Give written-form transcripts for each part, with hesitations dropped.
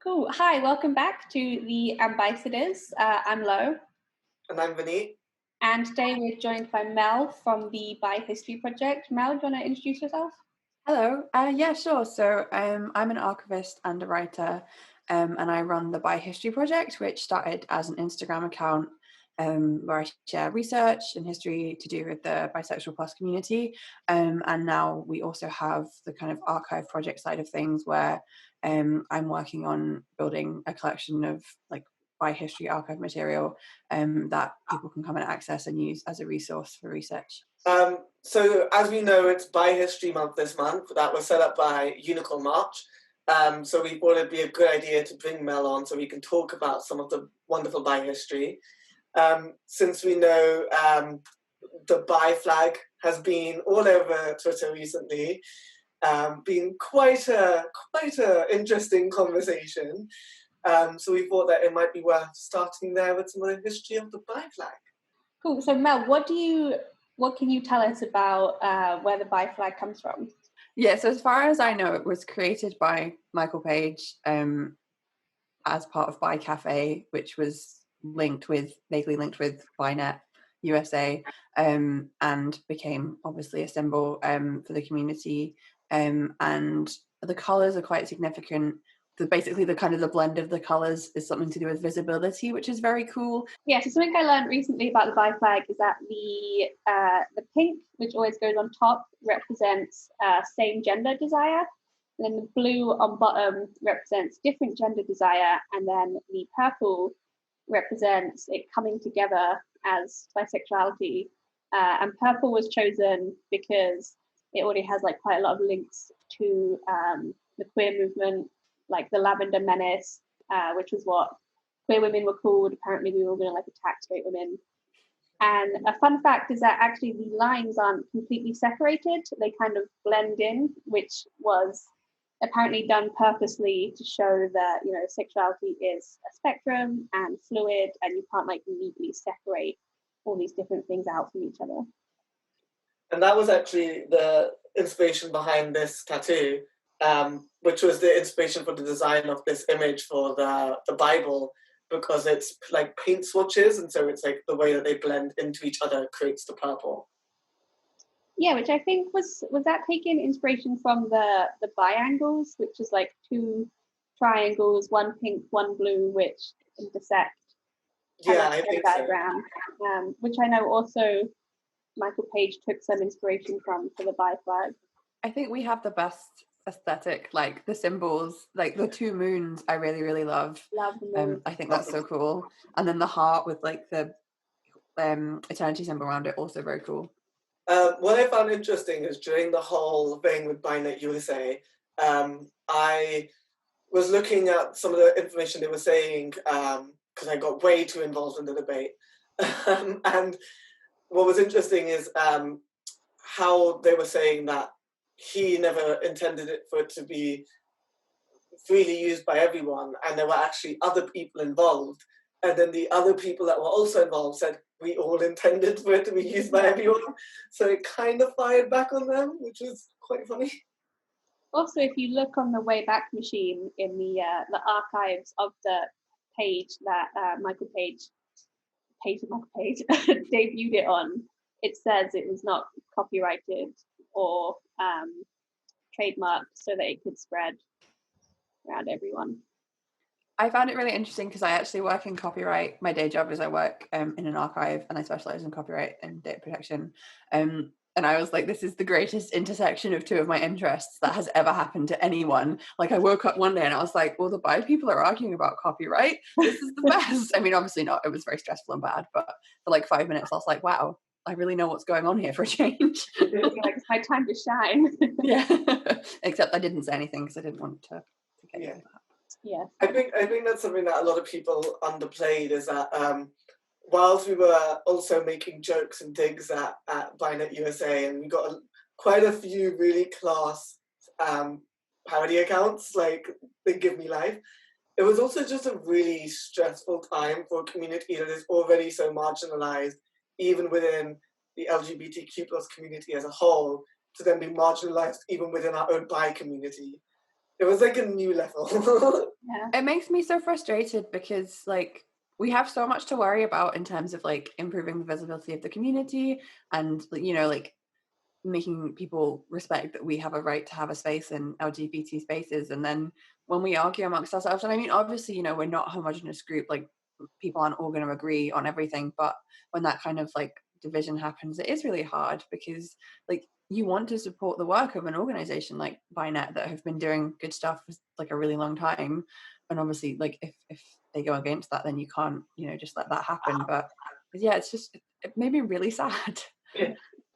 Cool. Hi, welcome back to the AmBIssadors. I'm Lo, And I'm Vaneet. and today we're joined by Mel from the Bi History Project. Mel, do you want to introduce yourself? Hello. Yeah, sure. So I'm an archivist and a writer, and I run the Bi History Project, which started as an Instagram account where I share research and history to do with the bisexual plus community. And now we also have the kind of archive project side of things where I'm working on building a collection of like bi history archive material that people can come and access and use as a resource for research. So as we know, it's Bi History Month this month. That was set up by Unicorn March. So we thought it'd be a good idea to bring Mel on so we can talk about some of the wonderful bi history. Since we know the bi flag has been all over Twitter recently, been quite a interesting conversation. So we thought that it might be worth starting there with some of the history of the bi flag. Cool. So Mel, what can you tell us about where the Bi flag comes from? Yeah, so as far as I know, it was created by Michael Page as part of Bi Cafe, which was vaguely linked with Binet USA, and became obviously a symbol for the community. And the colours are quite significant. Basically, the blend of the colours is something to do with visibility, which is very cool. Yeah, so something I learned recently about the Bi flag is that the pink, which always goes on top, represents same gender desire. And then the blue on bottom represents different gender desire, and then the purple represents it coming together as bisexuality. And purple was chosen because it already has like quite a lot of links to the queer movement, like the Lavender Menace, which was what queer women were called. Apparently, we were going to like attack straight women. And a fun fact is that actually the lines aren't completely separated; they kind of blend in, which was apparently done purposely to show that sexuality is a spectrum and fluid, and you can't like neatly separate all these different things out from each other. And that was actually the inspiration behind this tattoo, which was the inspiration for the design of this image for the Bible, because it's like paint swatches, and so it's like the way that they blend into each other creates the purple. Yeah, which I think was that taking inspiration from the biangles, which is like two triangles, one pink, one blue, which intersect. Yeah, I think diagram, so. Which I know also Michael Page took some inspiration from for the Bi flag. I think we have the best aesthetic, like the symbols, like the two moons. I really, really love. Love the moon. I think that's so cool. And then the heart with like the eternity symbol around it, also very cool. What I found interesting is during the whole thing with Binet USA, I was looking at some of the information they were saying because I got way too involved in the debate. And what was interesting is how they were saying that he never intended it for it to be freely used by everyone, and there were actually other people involved. And then the other people that were also involved said, we all intended for it to be used by everyone. So it kind of fired back on them, which was quite funny. Also, if you look on the Wayback Machine in the archives of the page that Michael Page debuted it on, it says it was not copyrighted or trademarked so that it could spread around everyone. I found it really interesting because I actually work in copyright. My day job is I work in an archive, and I specialize in copyright and data protection. And I was like, this is the greatest intersection of two of my interests that has ever happened to anyone. Like, I woke up one day and I was like, well, the bi people are arguing about copyright. This is the best. I mean, obviously not. It was very stressful and bad. But for like 5 minutes, I was like, wow, I really know what's going on here for a change. Like, it's my time to shine. Yeah. Except I didn't say anything because I didn't want to get into that. Yeah. I think that's something that a lot of people underplayed, is that whilst we were also making jokes and digs at Binet USA, and we got quite a few really class parody accounts, like They Give Me Life, it was also just a really stressful time for a community that is already so marginalized, even within the LGBTQ plus community as a whole, to then be marginalized even within our own bi community. It was like a new level. Yeah. It makes me so frustrated because like we have so much to worry about in terms of like improving the visibility of the community and like making people respect that we have a right to have a space in LGBT spaces. And then when we argue amongst ourselves, and I mean, obviously, we're not a homogenous group, like people aren't all going to agree on everything, but when that kind of like division happens, it is really hard because like you want to support the work of an organization like BINET that have been doing good stuff for like a really long time. And obviously like if they go against that, then you can't, just let that happen. But yeah, it made me really sad.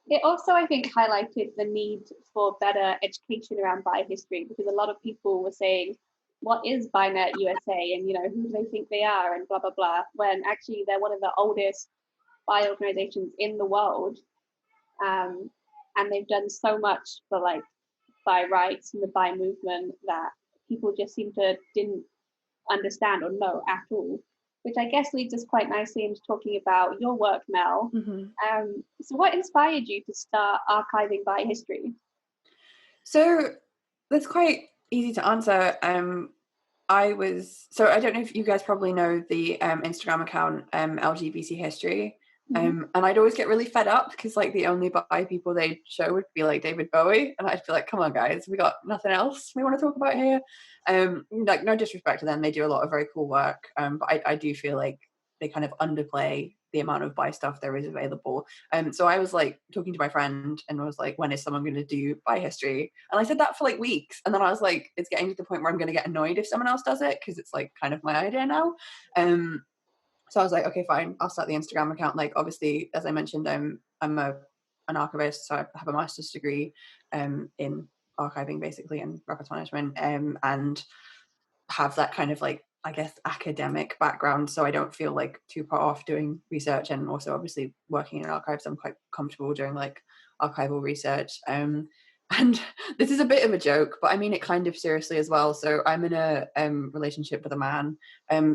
It also, I think, highlighted the need for better education around bi-history, because a lot of people were saying, what is BINET USA, and who do they think they are, and blah blah blah, when actually they're one of the oldest bi organizations in the world, and they've done so much for like bi rights and the bi movement that people just didn't understand or know at all. Which I guess leads us quite nicely into talking about your work, Mel. Mm-hmm. So what inspired you to start archiving bi history? So that's quite easy to answer. I don't know if you guys probably know the Instagram account LGBT history. And I'd always get really fed up because like the only bi people they'd show would be like David Bowie, and I'd be like, come on guys, we got nothing else we want to talk about here. Like no disrespect to them, they do a lot of very cool work, but I do feel like they kind of underplay the amount of bi stuff there is available. So I was like talking to my friend and was like, when is someone going to do bi history? And I said that for like weeks, and then I was like, it's getting to the point where I'm going to get annoyed if someone else does it because it's like kind of my idea now. So I was like, okay, fine, I'll start the Instagram account. Like obviously, as I mentioned, I'm an archivist, so I have a master's degree in archiving basically and records management, and have that kind of like, I guess, academic background, so I don't feel like too far off doing research. And also obviously working in archives, I'm quite comfortable doing like archival research. And this is a bit of a joke, but I mean it kind of seriously as well. So I'm in a relationship with a man,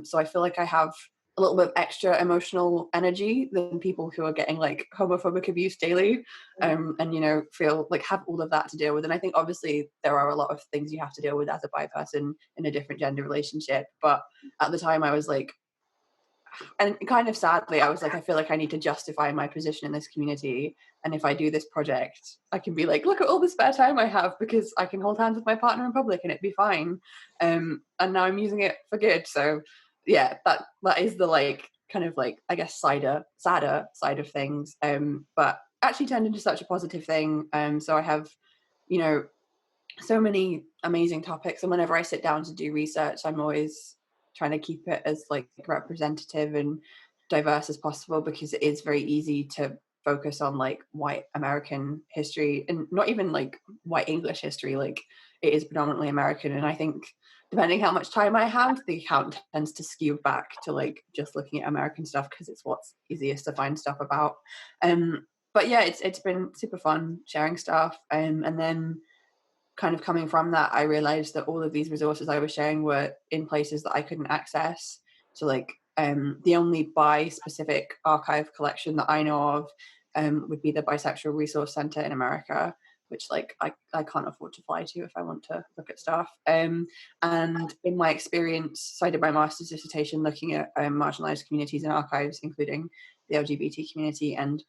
so I feel like I have a little bit of extra emotional energy than people who are getting like homophobic abuse daily, and feel like have all of that to deal with. And I think obviously there are a lot of things you have to deal with as a bi person in a different gender relationship, but at the time I was like, and kind of sadly I was like, I feel like I need to justify my position in this community, and if I do this project I can be like, look at all the spare time I have because I can hold hands with my partner in public and it'd be fine. And now I'm using it for good. So yeah, that is the like kind of like, I guess, sadder side of things, but actually turned into such a positive thing. So I have so many amazing topics, and whenever I sit down to do research I'm always trying to keep it as like representative and diverse as possible, because it is very easy to focus on like white American history and not even like white English history. Like it is predominantly American, and I think depending how much time I have, the account tends to skew back to like just looking at American stuff because it's what's easiest to find stuff about. But yeah, it's been super fun sharing stuff, and then kind of coming from that, I realized that all of these resources I was sharing were in places that I couldn't access. So like the only bi specific archive collection that I know of would be the Bisexual Resource Center in America, which like I can't afford to fly to if I want to look at stuff. And in my experience, so I did my master's dissertation looking at marginalized communities and archives, including the LGBT community. And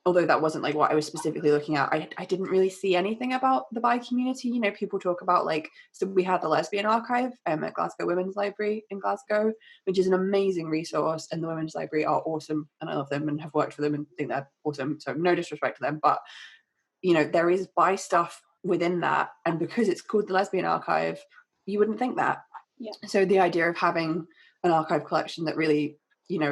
although that wasn't like what I was specifically looking at, I didn't really see anything about the bi community. People talk about like, so we had the lesbian archive at Glasgow Women's Library in Glasgow, which is an amazing resource, and the Women's Library are awesome and I love them and have worked for them and think they're awesome, so no disrespect to them, but there is bi stuff within that, and because it's called the Lesbian Archive, you wouldn't think that. Yeah. So the idea of having an archive collection that really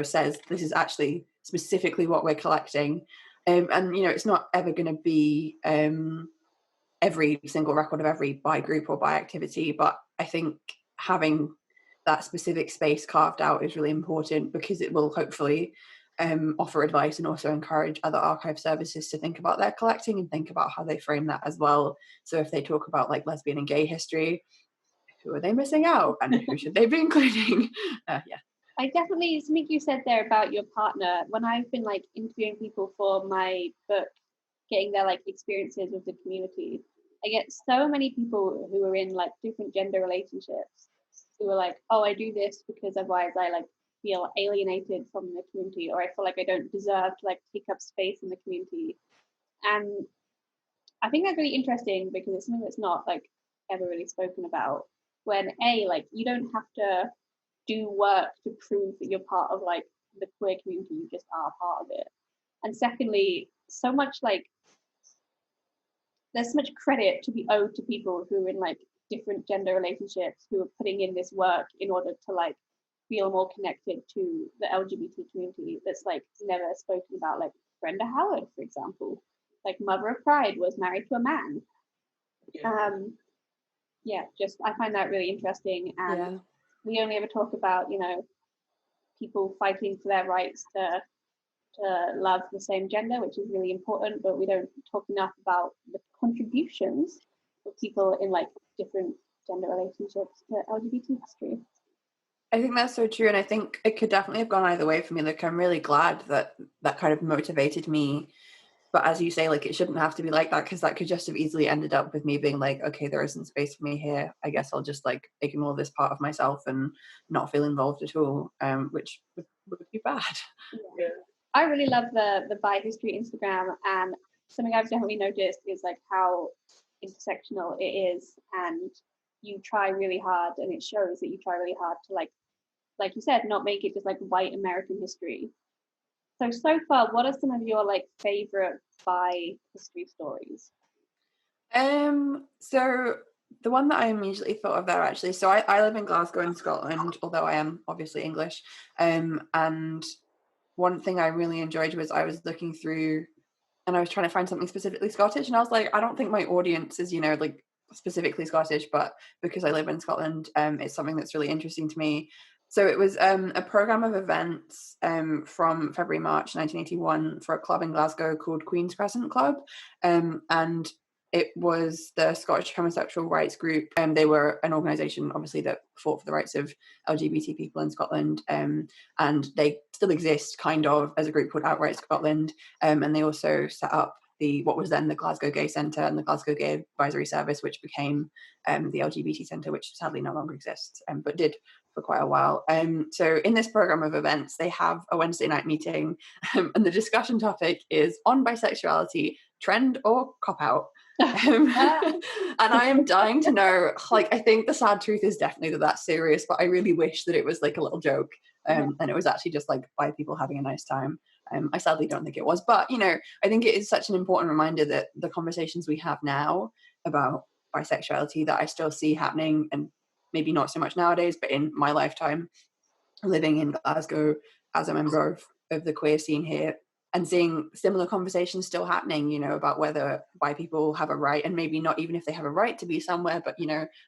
says this is actually specifically what we're collecting. And it's not ever going to be every single record of every bi group or bi activity, but I think having that specific space carved out is really important, because it will hopefully offer advice and also encourage other archive services to think about their collecting and think about how they frame that as well. So if they talk about like lesbian and gay history, who are they missing out and who should they be including? Yeah. I definitely, something you said there about your partner, when I've been like interviewing people for my book, getting their like experiences with the community, I get so many people who are in like different gender relationships who are like, oh, I do this because otherwise I like feel alienated from the community, or I feel like I don't deserve to like take up space in the community. And I think that's really interesting because it's something that's not like ever really spoken about. When like you don't have to do work to prove that you're part of like the queer community, you just are part of it. And secondly, so much like there's so much credit to be owed to people who are in like different gender relationships who are putting in this work in order to like feel more connected to the LGBT community that's like never spoken about. Like Brenda Howard, for example, like Mother of Pride was married to a man. Just I find that really interesting. And we only ever talk about, people fighting for their rights to love the same gender, which is really important, but we don't talk enough about the contributions of people in like different gender relationships to LGBT history. I think that's so true, and I think it could definitely have gone either way for me. Like, I'm really glad that kind of motivated me, but as you say, like, it shouldn't have to be like that, because that could just have easily ended up with me being like, okay, there isn't space for me here, I guess I'll just like ignore this part of myself and not feel involved at all, which would be bad. Yeah. I really love the bi history Instagram, and something I've definitely noticed is like how intersectional it is, and you try really hard, and it shows that you try really hard to like you said, not make it just like white American history. So far, what are some of your like favorite bi history stories? So the one that I immediately thought of there, actually, so I live in Glasgow in Scotland, although I am obviously English, and one thing I really enjoyed was I was looking through and I was trying to find something specifically Scottish, and I was like, I don't think my audience is, like specifically Scottish, but because I live in Scotland, it's something that's really interesting to me. So it was a programme of events from February, March 1981 for a club in Glasgow called Queen's Crescent Club, and it was the Scottish Homosexual Rights Group, and they were an organisation, obviously, that fought for the rights of LGBT people in Scotland, and they still exist, kind of, as a group called Outright Scotland, and they also set up what was then the Glasgow Gay Centre and the Glasgow Gay Advisory Service, which became the LGBT Centre, which sadly no longer exists, but did for quite a while. So in this programme of events, they have a Wednesday night meeting, and the discussion topic is on bisexuality, trend or cop-out. And I am dying to know, like, I think the sad truth is definitely that that's serious, but I really wish that it was like a little joke, and it was actually just like bi people having a nice time. I sadly don't think it was, but I think it is such an important reminder that the conversations we have now about bisexuality that I still see happening, and maybe not so much nowadays, but in my lifetime living in Glasgow as a member of the queer scene here, and seeing similar conversations still happening, about whether bi people have a right, and maybe not even if they have a right to be somewhere, but,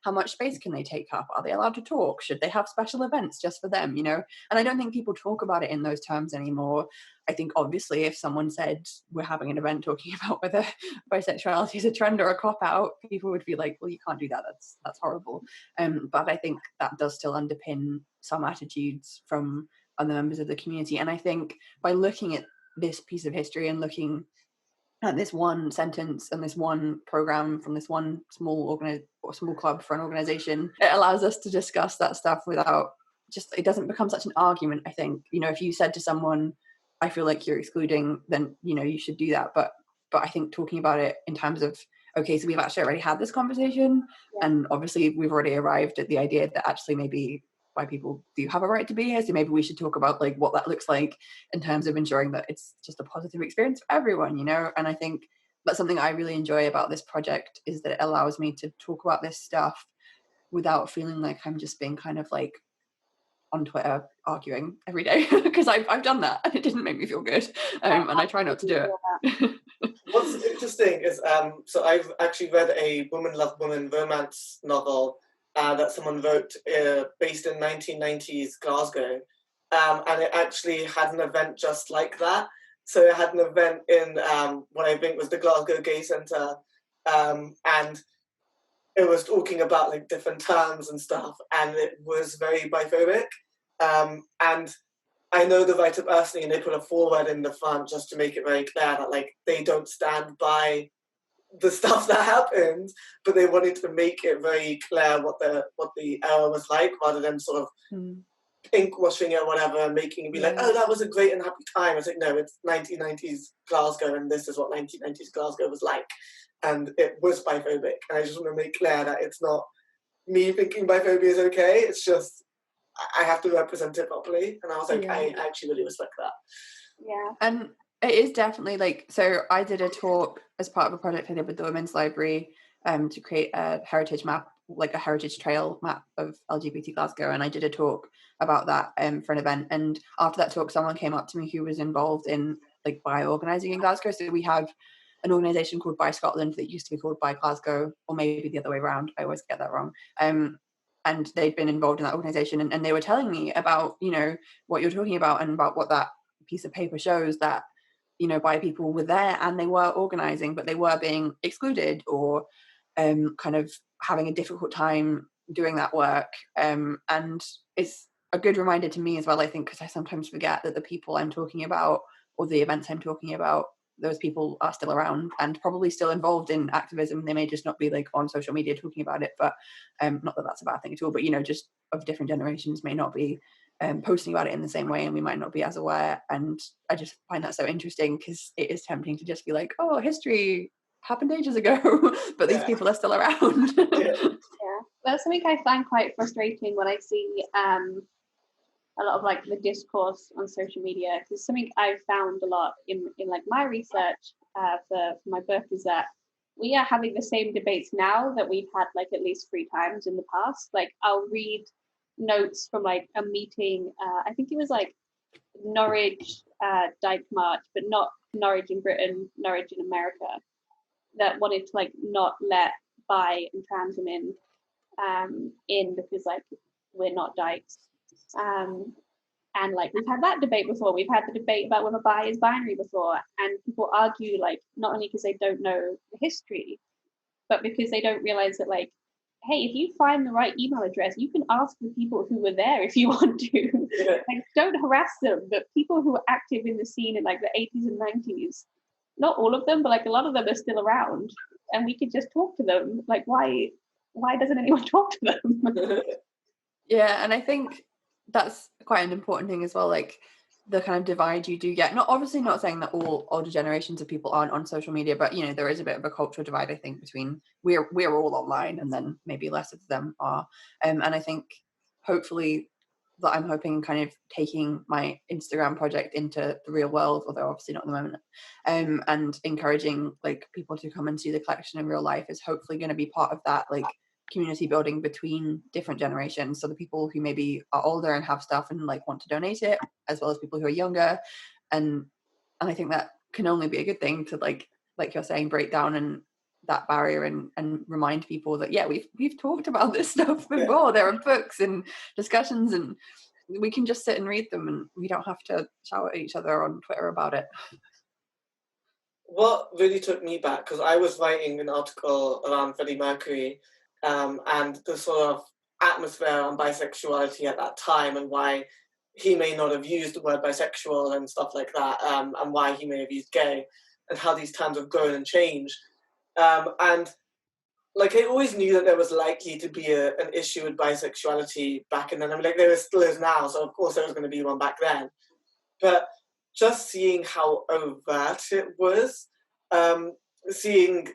how much space can they take up? Are they allowed to talk? Should they have special events just for them, And I don't think people talk about it in those terms anymore. I think, obviously, if someone said we're having an event talking about whether bisexuality is a trend or a cop-out, people would be like, well, you can't do that. That's horrible. But I think that does still underpin some attitudes from other members of the community. And I think by looking at this piece of history and looking at this one sentence and this one program from this one small club for an organization, it allows us to discuss that stuff without it doesn't become such an argument. I think, if you said to someone, I feel like you're excluding, then, you should do that. But I think talking about it in terms of, okay, so we've actually already had this conversation, and obviously we've already arrived at the idea that actually maybe bi people do have a right to be here, so maybe we should talk about like what that looks like in terms of ensuring that it's just a positive experience for everyone, And I think that's something I really enjoy about this project, is that it allows me to talk about this stuff without feeling like I'm just being kind of like on Twitter arguing every day, because I've done that and it didn't make me feel good, and I try not to do it. What's interesting is so I've actually read a woman love woman romance novel that someone wrote based in 1990s Glasgow, and it actually had an event just like that. So it had an event in what I think was the Glasgow Gay Centre, and it was talking about like different terms and stuff, and it was very biphobic. And I know the writer personally, and they put a foreword in the front just to make it very clear that like they don't stand by the stuff that happened, but they wanted to make it very clear what the era was like, rather than sort of pink washing it or whatever, making it be like, oh, that was a great and happy time. It's like, no, it's 1990s Glasgow, and this is what 1990s Glasgow was like, and it was biphobic. And I just want to make clear that it's not me thinking biphobia is okay. It's just I have to represent it properly. And I was like, I actually really respect that. Yeah. And it is definitely like, so I did a talk as part of a project I did with the Women's Library to create a heritage map, like a heritage trail map of LGBT Glasgow. And I did a talk about that for an event. And after that talk, someone came up to me who was involved in like bi organising in Glasgow. So we have an organisation called Bi Scotland that used to be called Bi Glasgow, or maybe the other way around. I always get that wrong. And they'd been involved in that organisation, and they were telling me about, you know, what you're talking about, and about what that piece of paper shows, that, you know, bi people were there and they were organising, but they were being excluded or kind of having a difficult time doing that work. And it's a good reminder to me as well, I think, because I sometimes forget that the people I'm talking about, or the events I'm talking about, those people are still around and probably still involved in activism. They may just not be like on social media talking about it, but not that that's a bad thing at all, but, you know, just of different generations may not be posting about it in the same way, and we might not be as aware. And I just find that so interesting, because it is tempting to just be like, oh, history happened ages ago, but these people are still around. Yeah, that's something I find quite frustrating when I see a lot of like the discourse on social media, because something I've found a lot in like my research for my book is that we are having the same debates now that we've had like at least 3 times in the past. Like I'll read notes from like a meeting, I think it was like Norwich Dyke March, but not Norwich in Britain, Norwich in America, that wanted to like not let bi and trans women in because like we're not dykes. And like we've had that debate before. We've had the debate about whether bi is binary before, and people argue like not only because they don't know the history, but because they don't realize that like, hey, if you find the right email address, you can ask the people who were there if you want to. Like, don't harass them. But people who were active in the scene in like the 80s and 90s, not all of them, but like a lot of them are still around, and we could just talk to them. Like, why doesn't anyone talk to them? Yeah, and I think that's quite an important thing as well, like the kind of divide you do get. Not obviously not saying that all older generations of people aren't on social media, but, you know, there is a bit of a cultural divide, I think, between we're all online and then maybe less of them are. And I think hopefully that I'm hoping kind of taking my Instagram project into the real world, although obviously not at the moment, and encouraging like people to come and see the collection in real life is hopefully going to be part of that, like community building between different generations. So the people who maybe are older and have stuff and like want to donate it, as well as people who are younger, and I think that can only be a good thing to like you're saying, break down and that barrier and remind people that we've talked about this stuff before. There are books and discussions, and we can just sit and read them, and we don't have to shout at each other on Twitter about it. What really took me back, because I was writing an article around Freddie Mercury and the sort of atmosphere on bisexuality at that time, and why he may not have used the word bisexual and stuff like that, and why he may have used gay, and how these terms have grown and changed. And like I always knew that there was likely to be an issue with bisexuality back then. I mean, like there still is now, so of course there was going to be one back then. But just seeing how overt it was, seeing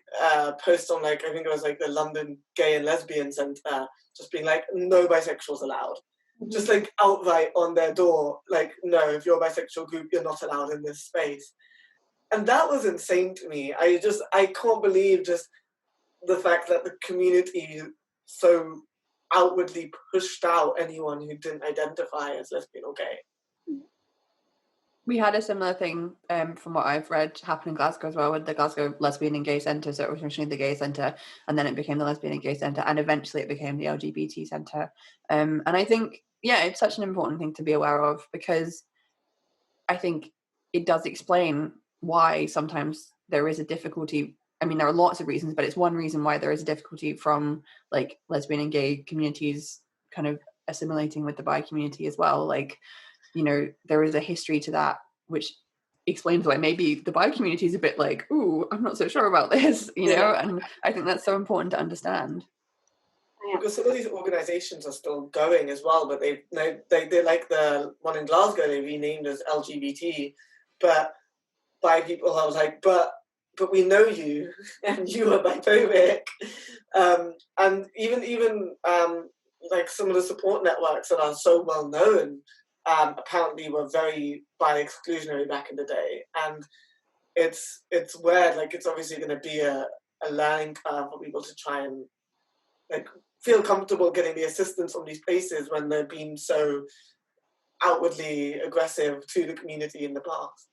posts on like, I think it was like the London Gay and Lesbian Centre, just being like, no bisexuals allowed. Mm-hmm. Just like outright on their door, like, no, if you're a bisexual group, you're not allowed in this space. And that was insane to me. I can't believe just the fact that the community so outwardly pushed out anyone who didn't identify as lesbian or gay. We had a similar thing, from what I've read, happen in Glasgow as well, with the Glasgow Lesbian and Gay Centre. So it was originally the Gay Centre, and then it became the Lesbian and Gay Centre, and eventually it became the LGBT Centre. And I think, it's such an important thing to be aware of, because I think it does explain why sometimes there is a difficulty. I mean, there are lots of reasons, but it's one reason why there is a difficulty from like lesbian and gay communities kind of assimilating with the bi community as well. Like, you know, there is a history to that, which explains why maybe the bi community is a bit like, ooh, I'm not so sure about this, you know, and I think that's so important to understand. Because some of these organizations are still going as well, but they like the one in Glasgow, they renamed as LGBT, but bi people are like, but we know you, and you are biphobic, and even like some of the support networks that are so well known, apparently were very bi exclusionary back in the day, and it's weird. Like, it's obviously going to be a learning curve for people to try and like feel comfortable getting the assistance from these places when they're being so outwardly aggressive to the community in the past.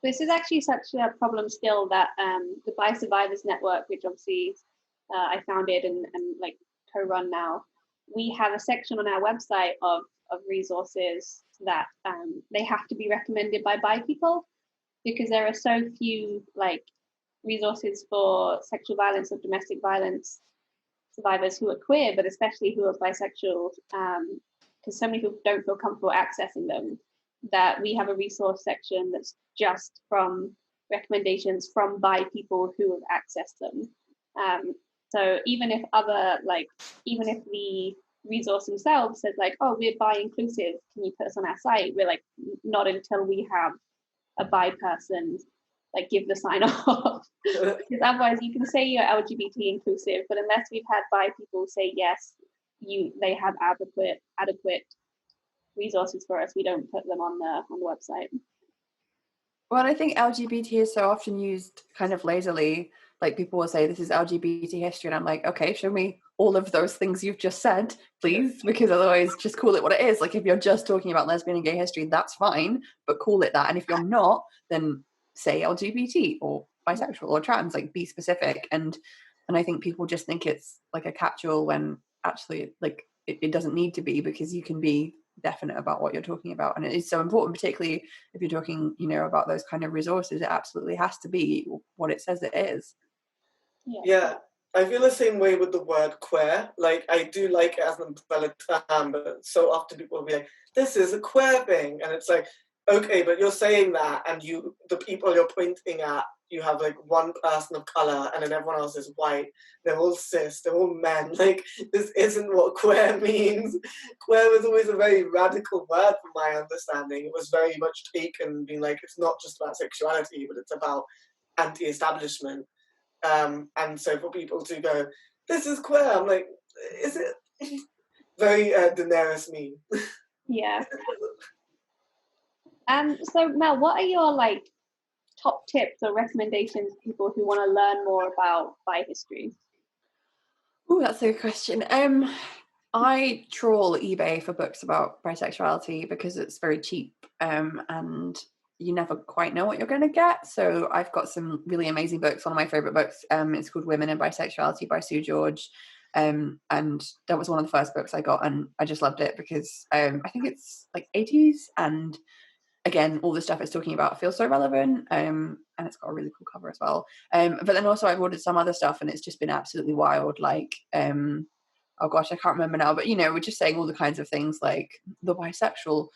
This is actually such a problem still that the Bi Survivors Network, which obviously I founded and like co-run now, we have a section on our website of resources that they have to be recommended by bi people, because there are so few like resources for sexual violence or domestic violence survivors who are queer, but especially who are bisexual, because so many people don't feel comfortable accessing them, that we have a resource section that's just from recommendations from bi people who have accessed them. So even if the resource themselves says like, oh, we're bi inclusive, can you put us on our site? We're like, not until we have a bi person like give the sign off. Because otherwise you can say you're LGBT inclusive, but unless we've had bi people say yes, they have adequate resources for us, we don't put them on the website. Well, I think LGBT is so often used kind of lazily. Like, people will say this is LGBT history, and I'm like, okay, show me all of those things you've just said, please, because otherwise just call it what it is. Like, if you're just talking about lesbian and gay history, that's fine, but call it that. And if you're not, then say LGBT or bisexual or trans, like be specific. And I think people just think it's like a catch-all when actually like it doesn't need to be, because you can be definite about what you're talking about. And it is so important, particularly if you're talking, you know, about those kind of resources. It absolutely has to be what it says it is. Yeah, I feel the same way with the word queer. Like, I do like it as an umbrella term, but so often people will be like, this is a queer thing. And it's like, okay, but you're saying that, and the people you're pointing at, you have like one person of color and then everyone else is white. They're all cis, they're all men. Like, this isn't what queer means. Queer was always a very radical word from my understanding. It was very much taken being like, it's not just about sexuality, but it's about anti-establishment. And so for people to go, this is queer, I'm like, is it? Very Daenerys meme. Yeah. So Mel, what are your like top tips or recommendations for people who want to learn more about bi history? Oh, that's a good question. I trawl eBay for books about bisexuality because it's very cheap, and you never quite know what you're going to get. So I've got some really amazing books. One of my favorite books, it's called Women in Bisexuality by Sue George. And that was one of the first books I got, and I just loved it because I think it's like 80s, and again, all the stuff it's talking about feels so relevant, and it's got a really cool cover as well. But then also I've ordered some other stuff, and it's just been absolutely wild. Like, oh gosh, I can't remember now, but you know, we're just saying all the kinds of things like the bisexual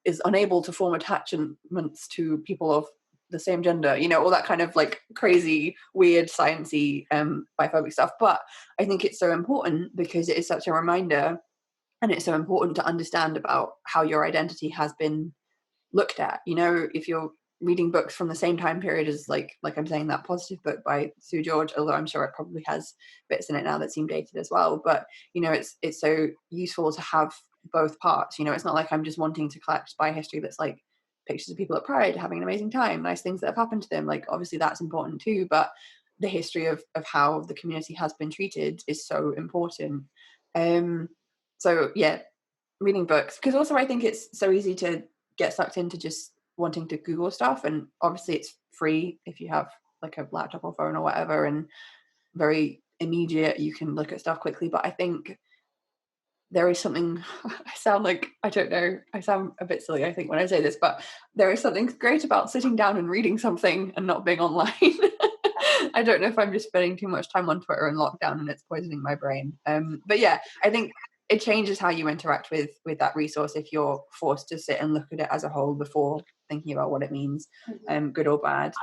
is unable to form attachments to people of the same gender, you know, all that kind of like crazy, weird, sciencey, biphobic stuff. But I think it's so important because it is such a reminder, and it's so important to understand about how your identity has been looked at. You know, if you're reading books from the same time period as like I'm saying, that Positive book by Sue George, although I'm sure it probably has bits in it now that seem dated as well, but you know, it's so useful to have both parts. You know, it's not like I'm just wanting to collect bi history that's like pictures of people at Pride having an amazing time, nice things that have happened to them. Like, obviously that's important too, but the history of how the community has been treated is so important. So yeah, reading books, because also I think it's so easy to get sucked into just wanting to Google stuff, and obviously it's free if you have like a laptop or phone or whatever, and very immediate, you can look at stuff quickly. But I think there is something, I sound like, I don't know, I sound a bit silly I think when I say this, but there is something great about sitting down and reading something and not being online. I don't know if I'm just spending too much time on Twitter in lockdown and it's poisoning my brain, but yeah, I think it changes how you interact with that resource if you're forced to sit and look at it as a whole before thinking about what it means, good or bad.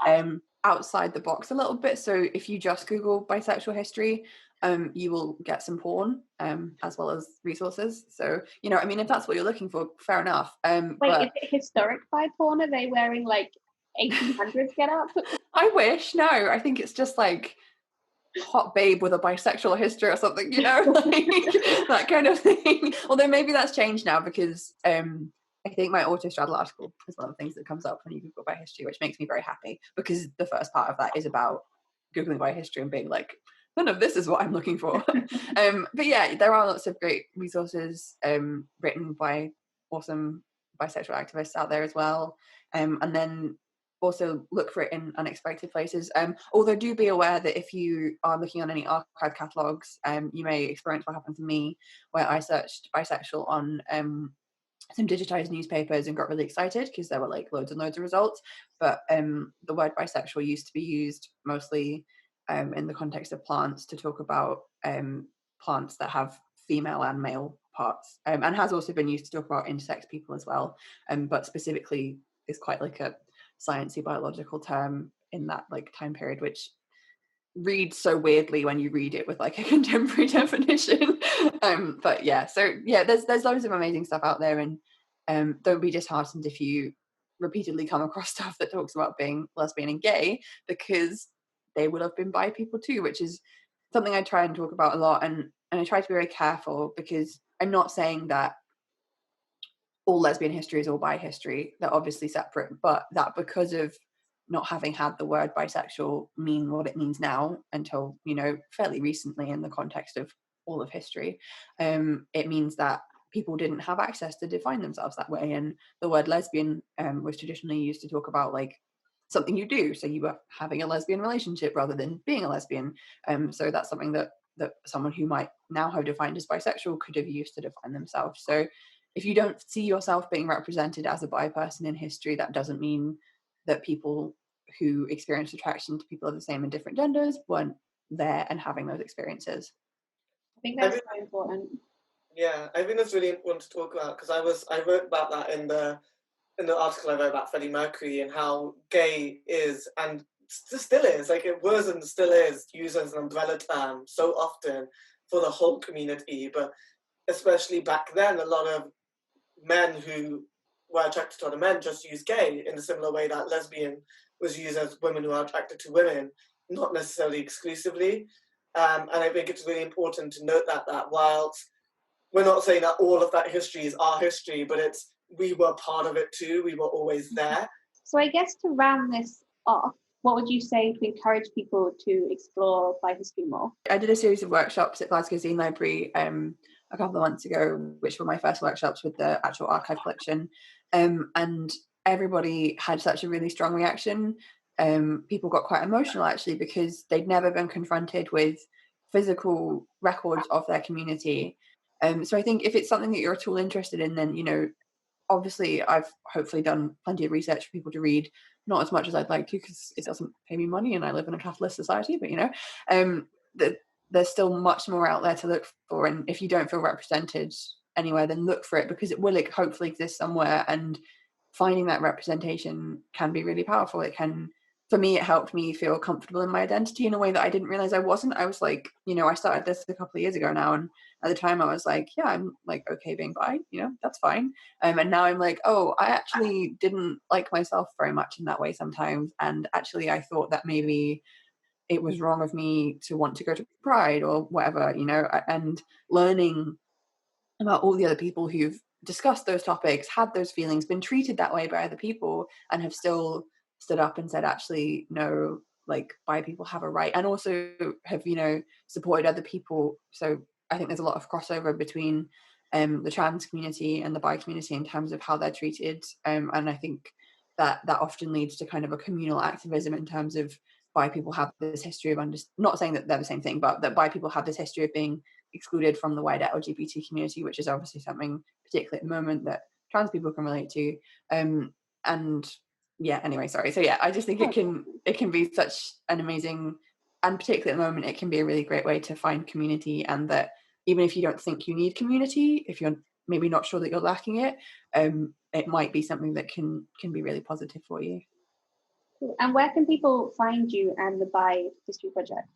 Outside the box a little bit. So if you just Google bisexual history, you will get some porn as well as resources. So, you know, I mean, if that's what you're looking for, fair enough. Wait, but is it historic bi porn? Are they wearing like 1800s get up? I wish. No, I think it's just like hot babe with a bisexual history or something, you know, like that kind of thing. Although maybe that's changed now, because I think my Autostraddle article is one of the things that comes up when you Google bi history, which makes me very happy, because the first part of that is about Googling bi history and being like, none of this is what I'm looking for. But yeah, there are lots of great resources written by awesome bisexual activists out there as well. And then also look for it in unexpected places. Although do be aware that if you are looking on any archive catalogues, you may experience what happened to me, where I searched bisexual on some digitized newspapers and got really excited because there were like loads and loads of results. But the word bisexual used to be used mostly in the context of plants to talk about plants that have female and male parts, and has also been used to talk about intersex people as well, but specifically is quite like a sciencey biological term in that like time period, which reads so weirdly when you read it with like a contemporary definition. But yeah, so yeah, there's loads of amazing stuff out there, and don't be disheartened if you repeatedly come across stuff that talks about being lesbian and gay, because they will have been bi people too, which is something I try and talk about a lot, and I try to be very careful, because I'm not saying that all lesbian history is all bi history. They're obviously separate, but that because of not having had the word bisexual mean what it means now until, you know, fairly recently in the context of all of history, it means that people didn't have access to define themselves that way. And the word lesbian was traditionally used to talk about like something you do. So you were having a lesbian relationship rather than being a lesbian. So that's something that someone who might now have defined as bisexual could have used to define themselves. So if you don't see yourself being represented as a bi person in history, that doesn't mean that people who experience attraction to people of the same and different genders weren't there and having those experiences. I think that's so important. Yeah, I think that's really important to talk about, because I wrote about that in the article I wrote about Freddie Mercury, and how gay is, and still is, like it was and still is, used as an umbrella term so often for the whole community. But especially back then, a lot of men who were attracted to other men just used gay in a similar way that lesbian was used as women who are attracted to women, not necessarily exclusively. And I think it's really important to note that whilst we're not saying that all of that history is our history, but we were part of it too. We were always there. So I guess to round this off, what would you say to encourage people to explore bi history more? I did a series of workshops at Glasgow Zine Library a couple of months ago, which were my first workshops with the actual archive collection. And everybody had such a really strong reaction. People got quite emotional actually, because they'd never been confronted with physical records of their community. So I think if it's something that you're at all interested in, then, you know, obviously I've hopefully done plenty of research for people to read, not as much as I'd like to, because it doesn't pay me money and I live in a capitalist society, but, you know, there's still much more out there to look for. And if you don't feel represented anywhere, then look for it, because it will hopefully exist somewhere. And finding that representation can be really powerful. It can, for me, it helped me feel comfortable in my identity in a way that I didn't realize I wasn't. I was like, you know, I started this a couple of years ago now, and at the time I was like, yeah, I'm like okay being bi, you know, that's fine. And now I'm like, oh, I actually didn't like myself very much in that way sometimes, and actually I thought that maybe it was wrong of me to want to go to Pride or whatever, you know. And learning about all the other people who've discussed those topics, had those feelings, been treated that way by other people, and have still stood up and said, actually, no, like bi people have a right, and also have, you know, supported other people. So I think there's a lot of crossover between the trans community and the bi community in terms of how they're treated. And I think that often leads to kind of a communal activism in terms of bi people have this history of not saying that they're the same thing, but that bi people have this history of being excluded from the wider LGBT community, which is obviously something particularly at the moment that trans people can relate to. And yeah, anyway, sorry. So yeah, I just think it can be such an amazing, and particularly at the moment, it can be a really great way to find community, and that, even if you don't think you need community, if you're maybe not sure that you're lacking it, it might be something that can be really positive for you. Cool. And where can people find you and the Bi History Project?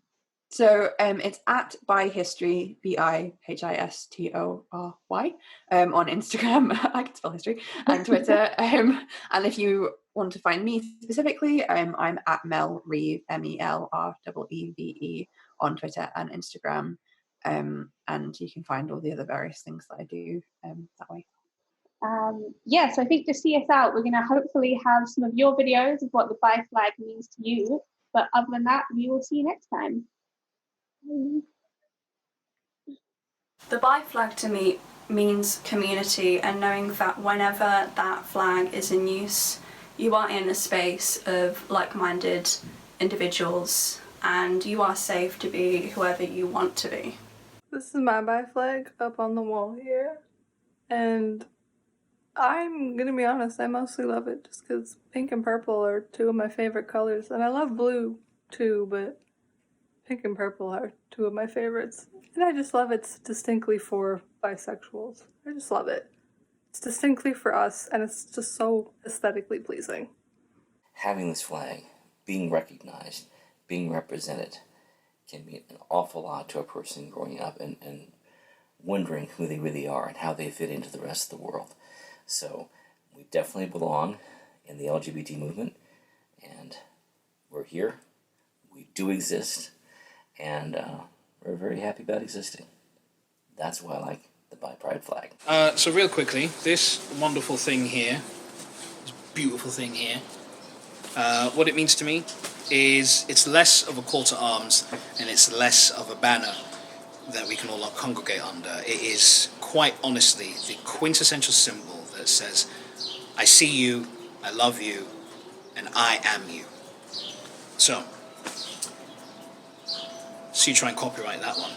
So it's at BiHistory, BiHistory, on Instagram. I can spell history, and Twitter. And if you want to find me specifically, I'm at Mel Reeves, MELREEVE, on Twitter and Instagram. And you can find all the other various things that I do that way. So I think to see us out, we're going to hopefully have some of your videos of what the Bi flag means to you. But other than that, we will see you next time. The Bi flag to me means community, and knowing that whenever that flag is in use, you are in a space of like-minded individuals and you are safe to be whoever you want to be. This is my Bi flag up on the wall here, and I'm gonna be honest, I mostly love it just because pink and purple are two of my favorite colors, and I love blue too, but pink and purple are two of my favorites. And I just love it's distinctly for bisexuals. I just love it. It's distinctly for us, and it's just so aesthetically pleasing. Having this flag, being recognized, being represented, can mean an awful lot to a person growing up and wondering who they really are and how they fit into the rest of the world. So we definitely belong in the LGBT movement, and we're here, we do exist, and we're very happy about existing. That's why I like the Bi Pride flag. So real quickly, this wonderful thing here, this beautiful thing here, what it means to me is it's less of a call to arms and it's less of a banner that we can all congregate under. It is quite honestly the quintessential symbol that says, I see you, I love you, and I am you. So you try and copyright that one.